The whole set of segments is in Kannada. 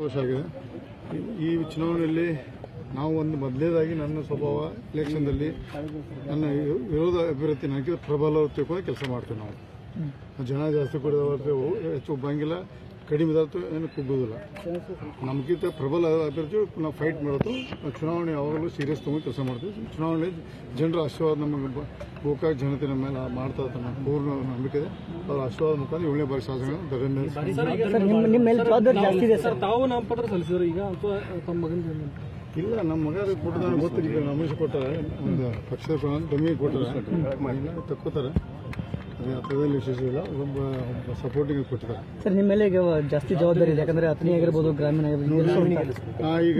ವರ್ಷ ಆಗಿದೆ. ಈ ಚುನಾವಣೆಯಲ್ಲಿ ನಾವು ಒಂದು ಮೊದಲೇದಾಗಿ ನನ್ನ ಸ್ವಭಾವ ಎಲೆಕ್ಷನ್ದಲ್ಲಿ ನನ್ನ ವಿರೋಧ ಅಭ್ಯರ್ಥಿ ನನಗೆ ಪ್ರಬಲ ತಿಳ್ಕೊಂಡು ಕೆಲಸ ಮಾಡ್ತೀವಿ. ನಾವು ಜನ ಜಾಸ್ತಿ ಕೊಡೋದು ಹೆಚ್ಚು ಒಬ್ಬಂಗಿಲ್ಲ, ಕಡಿಮೆ ಇದಾಯ್ತು ಏನು ಕುಗ್ಗೋದಿಲ್ಲ. ನಮಗಿಂತ ಪ್ರಬಲ ಅಭ್ಯರ್ಥಿ ನಾವು ಫೈಟ್ ಮಾಡೋದು. ಚುನಾವಣೆ ಯಾವಾಗಲೂ ಸೀರಿಯಸ್ ತಗೊಂಡು ಕೆಲಸ ಮಾಡ್ತೀವಿ. ಚುನಾವಣೆ ಜನರ ಆಶೀರ್ವಾದ ನಮಗೆ ಗೋಕಾಕ್ ಜನತೆ ನಮ್ಮ ಮೇಲೆ ಮಾಡ್ತಾ ನಮ್ಮ ಪೂರ್ಣ ನಂಬಿಕೆ ಇದೆ. ಅವರ ಆಶೀರ್ವಾದ ಮುಖಾಂತರ 7ನೇ ಬಾರಿ ಶಾಸನ ತಾವು ನಾಮಪತ್ರ ಸಲ್ಲಿಸಿದ್ರು ಈಗ ತಮ್ಮ ಮಗನ ಇಲ್ಲ, ನಮ್ಮ ಮಗ ಕೊಟ್ಟದ ಗೊತ್ತಿಲ್ಲ. ನಮಗೆ ಕೊಟ್ಟಾರೆ, ಒಂದು ಪಕ್ಷದ ಡಮ್ಮಿ ಕೊಟ್ಟಾರೆ, ತಕ್ಕೋತಾರೆ. ಅರ್ಥದಲ್ಲಿ ವಿಶೇಷ ಇಲ್ಲ, ಒಬ್ಬ ಸಪೋರ್ಟಿಂಗ್ ಕೊಟ್ಟಿದ್ದಾರೆ. ಸರ್, ನಿಮ್ಮ ಮೇಲೆ ಈಗ ಜಾಸ್ತಿ ಜವಾಬ್ದಾರಿ ಇದೆ, ಯಾಕಂದ್ರೆ ಅತನಿ ಆಗಿರ್ಬೋದು, ಗ್ರಾಮೀಣ ಈಗ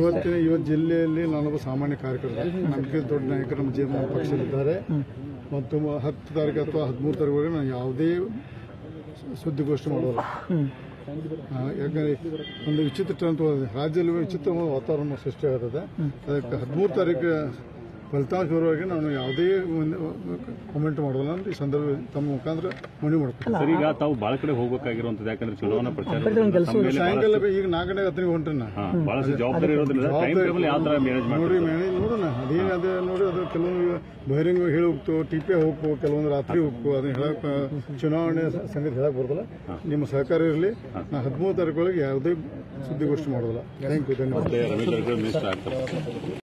ಇವತ್ತು ಜಿಲ್ಲೆಯಲ್ಲಿ ನಾನೊಬ್ಬ ಸಾಮಾನ್ಯ ಕಾರ್ಯಕರ್ತ. ನಮಗೆ ದೊಡ್ಡ ನಾಯಕರು ನಮ್ಮ ಪಕ್ಷದಲ್ಲಿದ್ದಾರೆ. ಮತ್ತು 10 ತಾರೀಕು ಅಥವಾ 13 ತಾರೀಕು ನಾನು ಯಾವುದೇ ಸುದ್ದಿಗೋಷ್ಠಿ ಮಾಡೋಲ್ಲ. ಯಾಕಂದ್ರೆ ಒಂದು ವಿಚಿತ್ರ ರಾಜ್ಯದಲ್ಲಿ ವಿಚಿತ್ರವಾದ ವಾತಾವರಣ ಸೃಷ್ಟಿಯಾಗುತ್ತದೆ. ಅದಕ್ಕೆ 13 ತಾರೀಕು ಫಲಿತಾಂಶವಾಗಿ ನಾನು ಯಾವುದೇ ಕಾಮೆಂಟ್ ಮಾಡೋಲ್ಲ ಅಂತ ಈ ಸಂದರ್ಭ ತಮ್ಮ ಮುಖಾಂತರ ಮನವಿ ಮಾಡ್ತೀನಿ. ಸರ್, ಈಗ ತಾವು ಬಹಳ ಕಡೆ ಹೋಗಬೇಕಾಗಿರುವಂತದ್ದು, ಯಾಕಂದ್ರೆ ಚುನಾವಣಾ ಪ್ರಚಾರ ಸಾಯಂಕಾಲ ಈಗ 4 ಗಂಟೆಗೆ ಹತ್ತಿರ ಹೊಂಟ್ರಿ. ಬಹಳಷ್ಟು ಜವಾಬ್ದಾರಿ ಇರೋದ್ರಿಂದ ನೋಡೋಣ ಅದೇನದೇ ನೋಡಿ. ಅದು ಕೆಲವೊಂದು ಬಹಿರಂಗ ಹೇಳಿ ಹೋಗ್ತು, ಟಿಪಿ ಹೋಗ್ತು, ಕೆಲವೊಂದು ರಾತ್ರಿ ಹೋಗ್ತು. ಅದನ್ನ ಹೇಳಕ್ ಚುನಾವಣೆ ಸಂಗತಿ ಹೇಳಕ್ ಬರೋದಿಲ್ಲ. ನಿಮ್ಮ ಸಹಕಾರ ಇರಲಿ. ನಾ 13 ತಾರೀಕು ಯಾವುದೇ ಸುದ್ದಿಗೋಷ್ಠಿ ಮಾಡೋದಿಲ್ಲ. ಥ್ಯಾಂಕ್ ಯು, ಧನ್ಯವಾದ.